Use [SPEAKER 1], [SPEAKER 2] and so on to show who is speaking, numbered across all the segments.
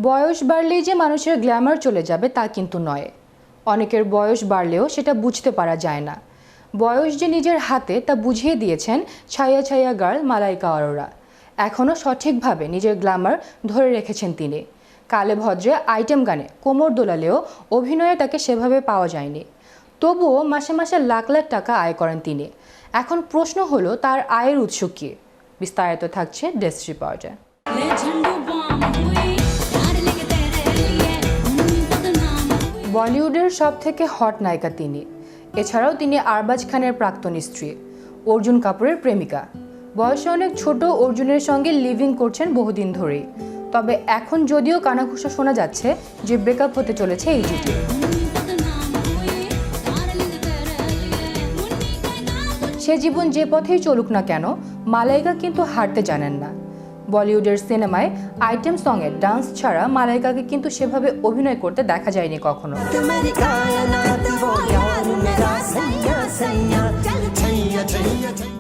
[SPEAKER 1] বয়স বাড়লেই যে মানুষের গ্ল্যামার চলে যাবে তা কিন্তু নয়। অনেকের বয়স বাড়লেও সেটা বুঝতে পারা যায় না। বয়স যে নিজের হাতে তা বুঝিয়ে দিয়েছেন ছায়া ছায়া গার্ল মালাইকা অরোরা। এখনও সঠিকভাবে নিজের গ্ল্যামার ধরে রেখেছেন তিনি। কালে ভদ্রে আইটেম গানে কোমর দোলালেও অভিনয়ে তাকে সেভাবে পাওয়া যায়নি। তবুও মাসে মাসে লাখ লাখ টাকা আয় করেন তিনি। এখন প্রশ্ন হলো তার আয়ের উৎস কী? বিস্তারিত থাকছে ডেস্ক রিপোর্টে। বলিউডের সবথেকে হট নায়িকা তিনি। এছাড়াও তিনি আরবাজ খানের প্রাক্তন স্ত্রী, অর্জুন কাপুরের প্রেমিকা। বয়সে অনেক ছোট অর্জুনের সঙ্গে লিভিং করছেন বহুদিন ধরেই। তবে এখন যদিও কানাঘুষা শোনা যাচ্ছে যে ব্রেকআপ হতে চলেছে এই জুটি। সে জীবন যে পথেই চলুক না কেন, মালাইকা কিন্তু হারতে জানেন না। বলিউডের সিনেমায় আইটেম সঙ্গে ডান্স ছাড়া মালাইকাকে কিন্তু সেভাবে অভিনয় করতে দেখা যায়নি কখনো।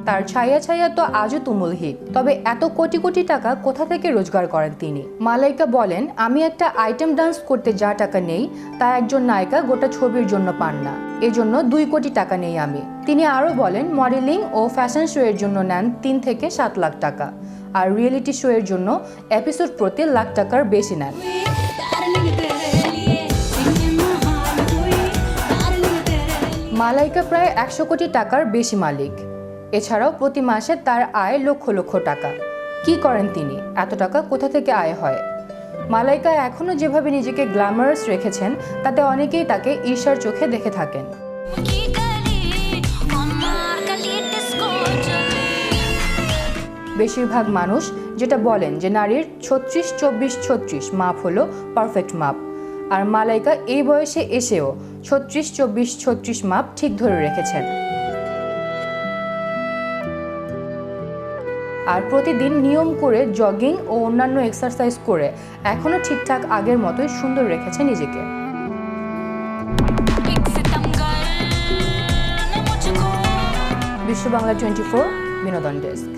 [SPEAKER 1] তার ছায়া ছায়া তো আজও তুমুল হিট। তবে এত কোটি কোটি টাকা কোথা থেকে রোজগার করেন তিনি? মালাইকা বলেন, আমি একটা আইটেম ডান্স করতে যা টাকা নেই তা একজন নায়িকা গোটা ছবির জন্য পান না। এজন্য 2 কোটি টাকা নেই আমি। তিনি আরও বলেন, মডেলিং ও ফ্যাশন শো এর জন্য নেন 3 থেকে 7 লাখ টাকা, আর রিয়েলিটি শো এর জন্য এপিসোড প্রতি লাখ টাকার বেশি নেন। মালাইকা প্রায় 100 কোটি টাকার বেশি মালিক। এছাড়াও প্রতি মাসে তার আয় লক্ষ লক্ষ টাকা। কি করেন তিনি? এত টাকা কোথা থেকে আয় হয়? মালাইকা এখনও যেভাবে নিজেকে গ্ল্যামারাস রেখেছেন তাতে অনেকেই তাকে ঈর্ষার চোখে দেখে থাকেন। বেশিরভাগ মানুষ যেটা বলেন যে নারীর 36-24-36 মাপ হলো পারফেক্ট মাপ, আর মালাইকা এই বয়সে এসেও 36-24-36 মাপ ঠিক ধরে রেখেছেন। আর প্রতিদিন নিয়ম করে জগিং ও অন্যান্য এক্সারসাইজ করে এখনও ঠিকঠাক আগের মতোই সুন্দর রেখেছে নিজেকে। বিশ্ব বাংলা 24 বিনোদন ডেস্ক।